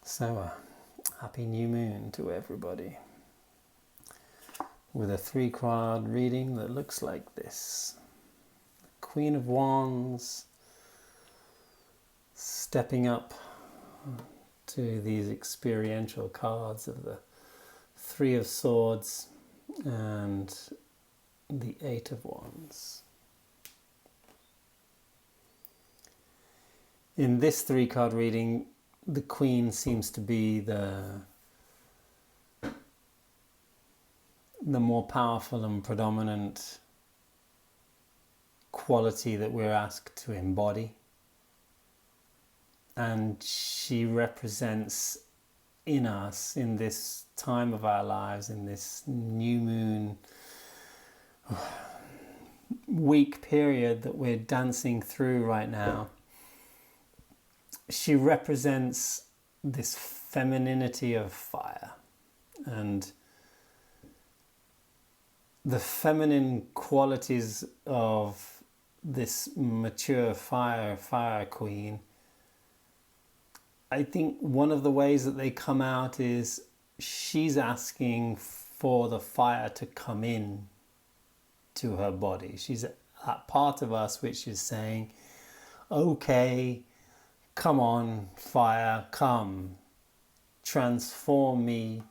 So, happy new moon to everybody. With a 3-card reading that looks like this. Queen of Wands stepping up to these experiential cards of the 3 of Swords and the 8 of Wands. In this 3-card reading, the Queen seems to be the more powerful and predominant quality that we're asked to embody. And she represents in us, in this time of our lives, in this new moon week period that we're dancing through right now, she represents this femininity of fire. And the feminine qualities of this mature fire queen, I think one of the ways that they come out is she's asking for the fire to come in to her body. She's that part of us which is saying, okay, come on, fire, come. Transform me,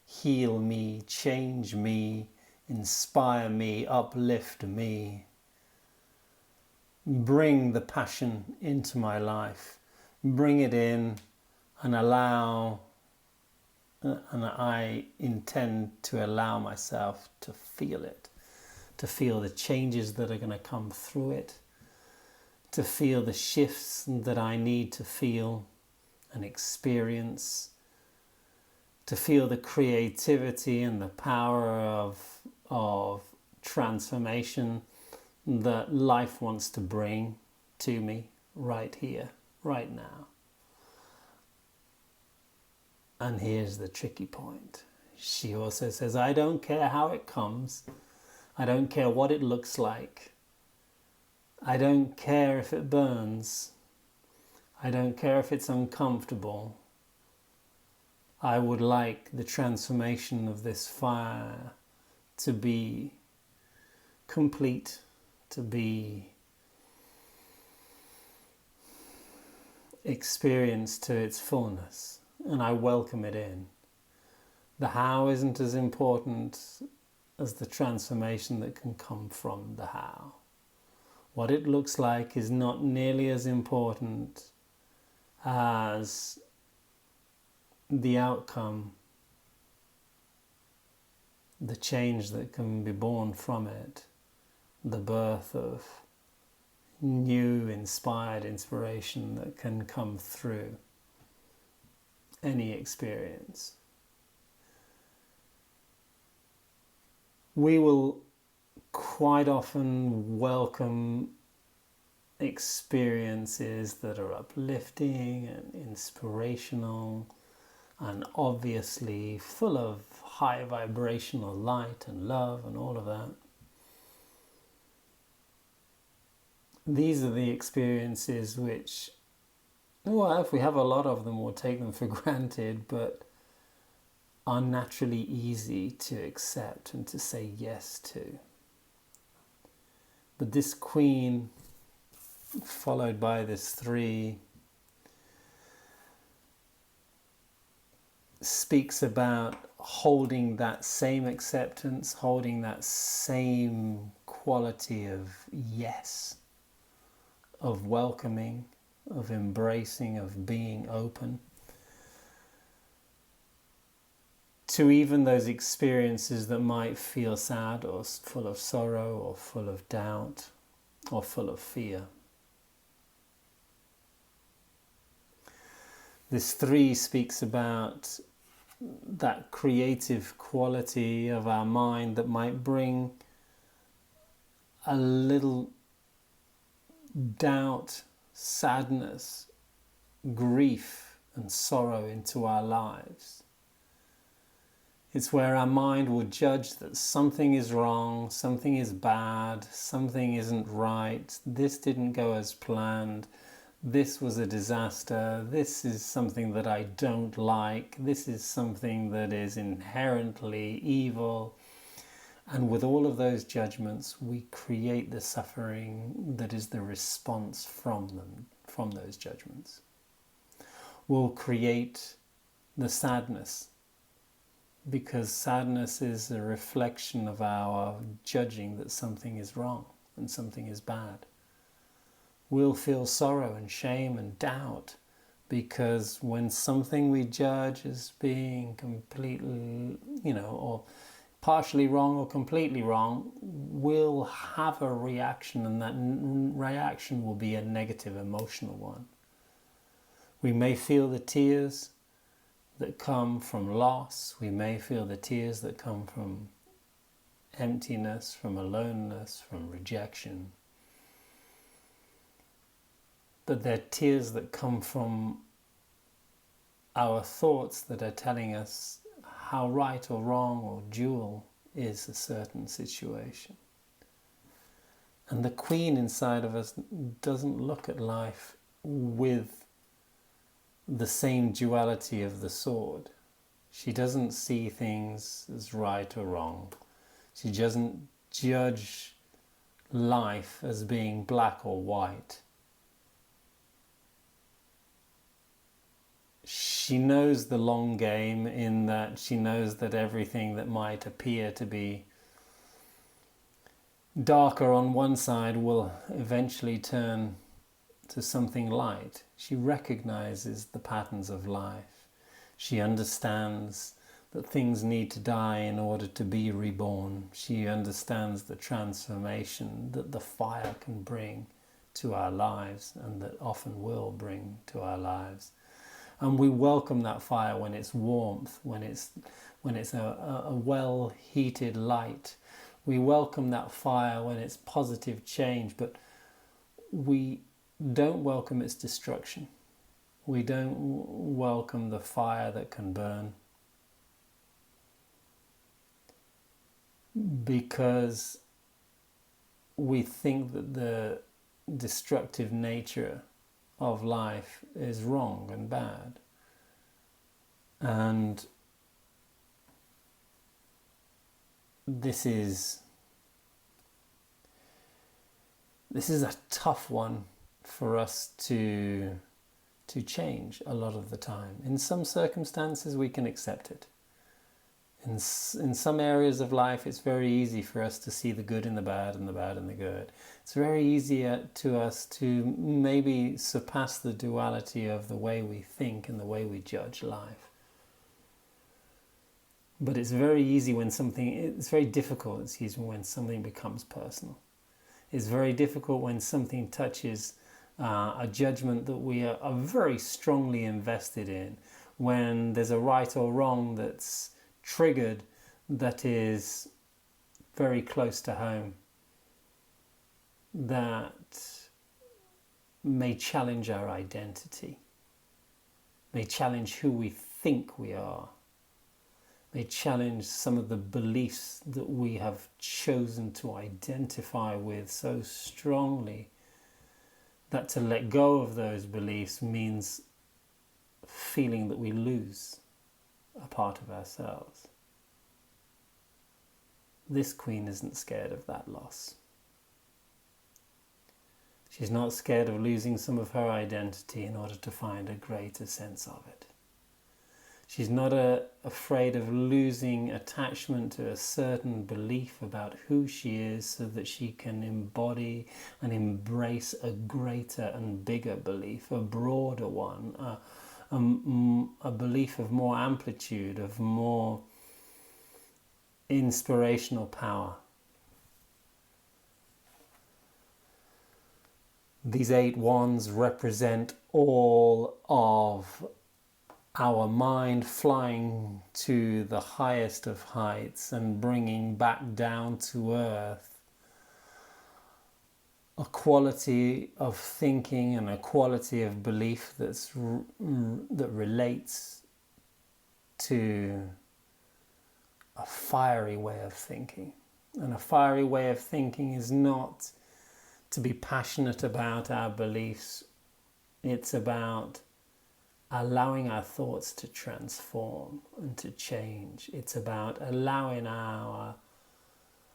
heal me, change me, inspire me, uplift me. Bring the passion into my life. Bring it in and allow, and I intend to allow myself to feel it, to feel the changes that are going to come through it, to feel the shifts that I need to feel and experience, to feel the creativity and the power of transformation that life wants to bring to me right here, right now. And here's the tricky point. She also says, I don't care how it comes. I don't care what it looks like. I don't care if it burns. I don't care if it's uncomfortable. I would like the transformation of this fire to be complete, to be experienced to its fullness, and I welcome it in. The how isn't as important as the transformation that can come from the how. What it looks like is not nearly as important as the outcome, the change that can be born from it, the birth of new inspired inspiration that can come through any experience. We will quite often welcome experiences that are uplifting and inspirational and obviously full of high vibrational light and love and all of that. These are the experiences which, well, if we have a lot of them, we'll take them for granted, but are naturally easy to accept and to say yes to. But this Queen, followed by this 3, speaks about holding that same acceptance, holding that same quality of yes, of welcoming, of embracing, of being open to even those experiences that might feel sad or full of sorrow or full of doubt or full of fear. This 3 speaks about that creative quality of our mind that might bring a little doubt, sadness, grief and sorrow into our lives. It's where our mind will judge that something is wrong, something is bad, something isn't right, this didn't go as planned, this was a disaster, this is something that I don't like, this is something that is inherently evil. And with all of those judgments, we create the suffering that is the response from them, from those judgments. We'll create the sadness, because sadness is a reflection of our judging that something is wrong and something is bad. We'll feel sorrow and shame and doubt, because when something we judge as being completely, or partially wrong or completely wrong, we'll have a reaction, and that reaction will be a negative emotional one. We may feel the tears that come from loss. We may feel the tears that come from emptiness, from aloneness, from rejection. But they're tears that come from our thoughts that are telling us how right or wrong or dual is a certain situation. And the queen inside of us doesn't look at life with the same duality of the sword. She doesn't see things as right or wrong. She doesn't judge life as being black or white. She knows the long game, in that she knows that everything that might appear to be darker on one side will eventually turn to something light. She recognizes the patterns of life. She understands that things need to die in order to be reborn. She understands the transformation that the fire can bring to our lives, and that often will bring to our lives. And we welcome that fire when it's warmth, when it's a well-heated light. We welcome that fire when it's positive change, but we don't welcome its destruction. We don't welcome the fire that can burn, because we think that the destructive nature of life is wrong and bad. And this is a tough one for us to change a lot of the time. In some circumstances we can accept it. In some areas of life it's very easy for us to see the good in the bad and the bad in the good. It's very easy to us to maybe surpass the duality of the way we think and the way we judge life. But it's very difficult when something becomes personal. It's very difficult when something touches a judgment that we are very strongly invested in, when there's a right or wrong that's triggered that is very close to home, that may challenge our identity, may challenge who we think we are, may challenge some of the beliefs that we have chosen to identify with so strongly that to let go of those beliefs means feeling that we lose a part of ourselves. This queen isn't scared of that loss. She's not scared of losing some of her identity in order to find a greater sense of it. She's not afraid of losing attachment to a certain belief about who she is, so that she can embody and embrace a greater and bigger belief, a broader one, a belief of more amplitude, of more inspirational power. These 8 wands represent all of our mind flying to the highest of heights and bringing back down to earth a quality of thinking and a quality of belief that relates to a fiery way of thinking. And a fiery way of thinking is not to be passionate about our beliefs It's about allowing our thoughts to transform and to change. It's about allowing our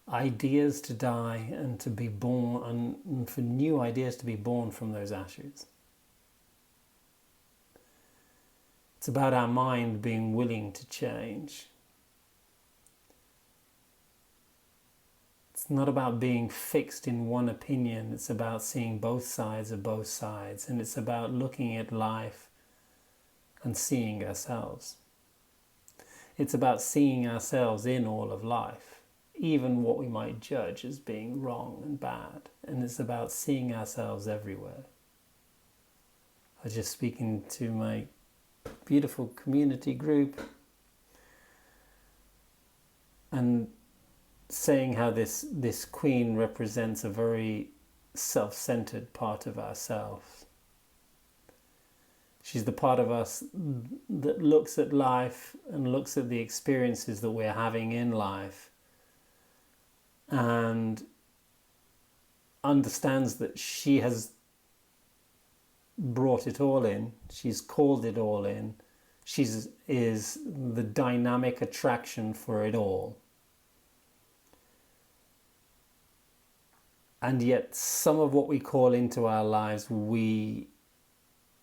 ideas to die and to be born, and for new ideas to be born from those ashes. It's about our mind being willing to change. It's not about being fixed in one opinion. It's about seeing both sides of both sides. And it's about looking at life and seeing ourselves. It's about seeing ourselves in all of life, even what we might judge as being wrong and bad. And it's about seeing ourselves everywhere. I was just speaking to my beautiful community group and saying how this queen represents a very self-centered part of ourselves. She's the part of us that looks at life and looks at the experiences that we're having in life and understands that she has brought it all in. She's called it all in. She is the dynamic attraction for it all. And yet some of what we call into our lives, we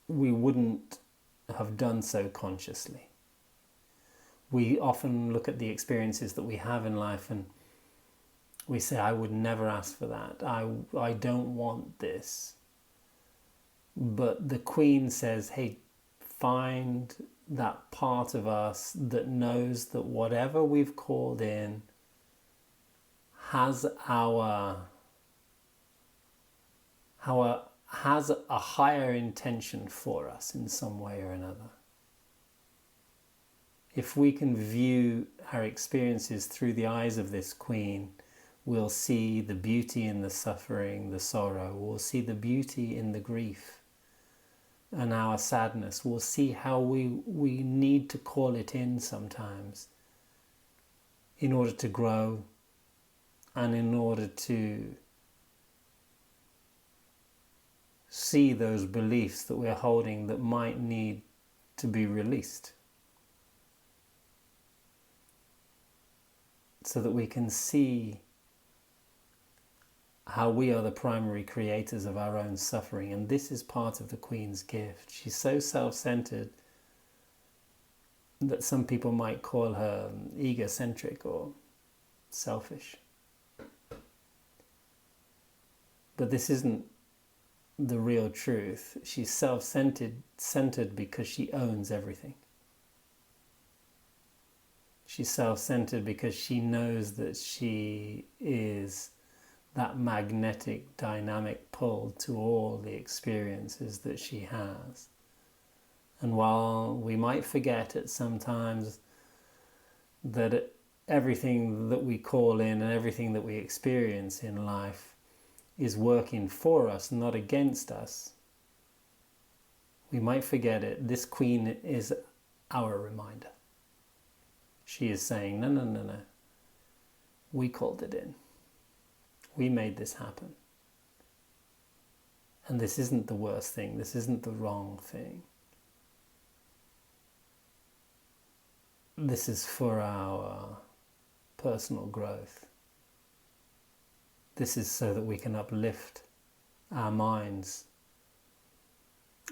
wouldn't have done so consciously. We often look at the experiences that we have in life and we say, I would never ask for that. I don't want this. But the Queen says, hey, find that part of us that knows that whatever we've called in has has a higher intention for us in some way or another. If we can view our experiences through the eyes of this Queen, we'll see the beauty in the suffering, the sorrow. We'll see the beauty in the grief and our sadness. We'll see how we need to call it in sometimes in order to grow and in order to see those beliefs that we're holding that might need to be released, so that we can see how we are the primary creators of our own suffering. And this is part of the Queen's gift. She's so self-centered that some people might call her egocentric or selfish. But this isn't the real truth. She's self-centered because she owns everything. She's self-centered because she knows that she is that magnetic, dynamic pull to all the experiences that she has. And while we might forget at sometimes that everything that we call in and everything that we experience in life is working for us, not against us, we might forget it. This Queen is our reminder. She is saying, no, no, no, no. We called it in. We made this happen. And this isn't the worst thing. This isn't the wrong thing. This is for our personal growth. This is so that we can uplift our minds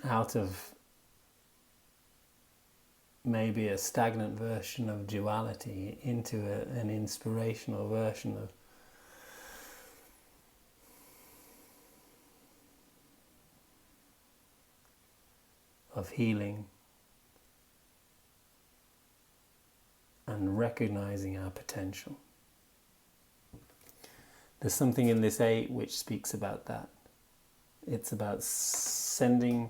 out of maybe a stagnant version of duality into an inspirational version of healing and recognizing our potential. There's something in this 8 which speaks about that. It's about sending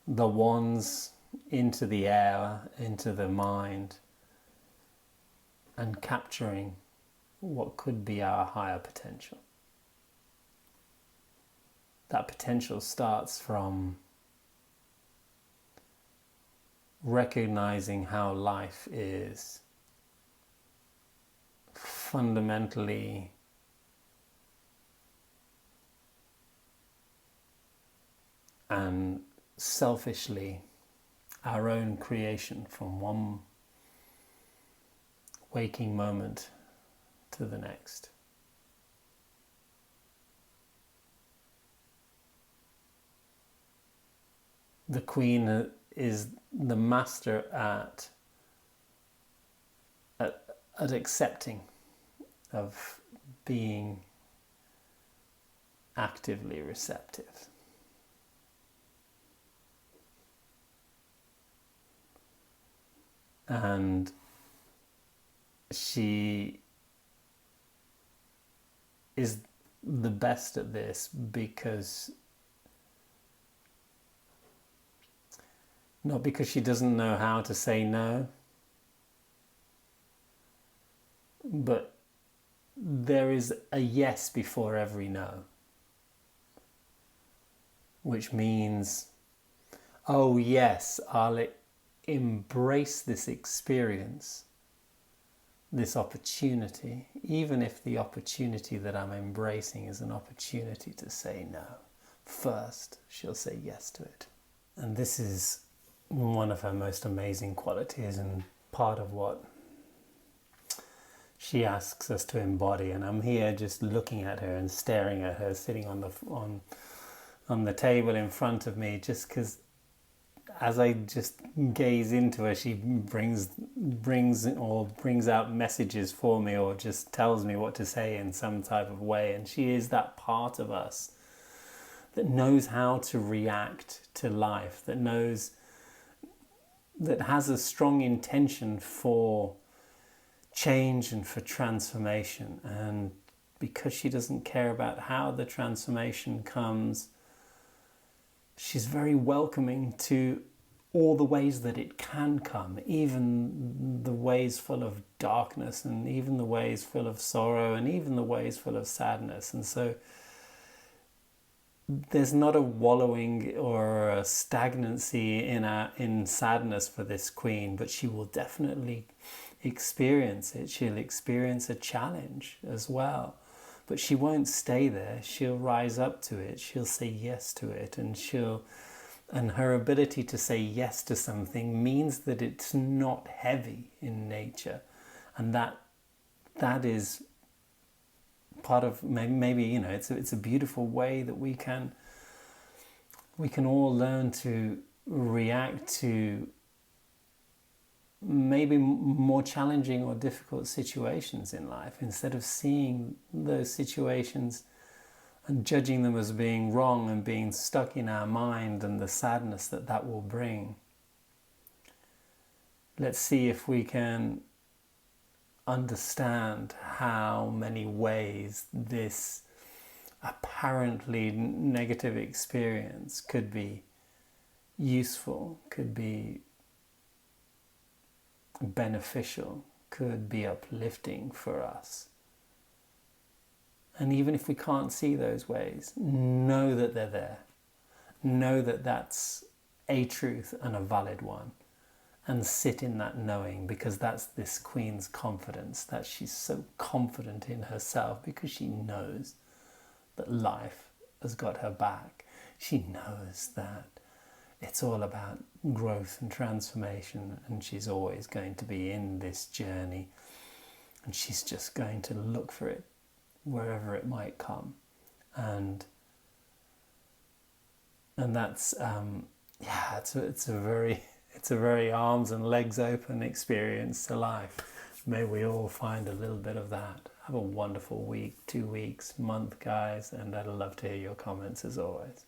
the wands into the air, into the mind, and capturing what could be our higher potential. That potential starts from recognizing how life is fundamentally and selfishly our own creation from one waking moment to the next. The Queen is the master at accepting, of being actively receptive. And she is the best at this because, not because she doesn't know how to say no, but there is a yes before every no, which means, oh yes, I'll embrace this experience, this opportunity, even if the opportunity that I'm embracing is an opportunity to say no. First, she'll say yes to it. And this is one of her most amazing qualities, and part of what she asks us to embody. And I'm here just looking at her and staring at her, sitting on the table in front of me, just because as I just gaze into her, she brings out messages for me, or just tells me what to say in some type of way. And she is that part of us that knows how to react to life, that has a strong intention for change and for transformation. And because she doesn't care about how the transformation comes, she's very welcoming to all the ways that it can come, even the ways full of darkness, and even the ways full of sorrow, and even the ways full of sadness. And so there's not a wallowing or a stagnancy in sadness for this Queen, but she will definitely experience it. She'll experience a challenge as well. But she won't stay there. She'll rise up to it. She'll say yes to it. And her ability to say yes to something means that it's not heavy in nature. And that is part of, maybe it's a beautiful way that we can all learn to react to maybe more challenging or difficult situations in life, instead of seeing those situations and judging them as being wrong and being stuck in our mind and the sadness that will bring. Let's see if we can understand how many ways this apparently negative experience could be useful, could be beneficial, could be uplifting for us. And even if we can't see those ways, know that they're there. Know that that's a truth and a valid one. And sit in that knowing, because that's this Queen's confidence, that she's so confident in herself because she knows that life has got her back. She knows that it's all about growth and transformation, and she's always going to be in this journey, and she's just going to look for it wherever it might come. And that's it's a very arms and legs open experience to life. May we all find a little bit of that. Have a wonderful week, 2 weeks, month, guys, and I'd love to hear your comments as always.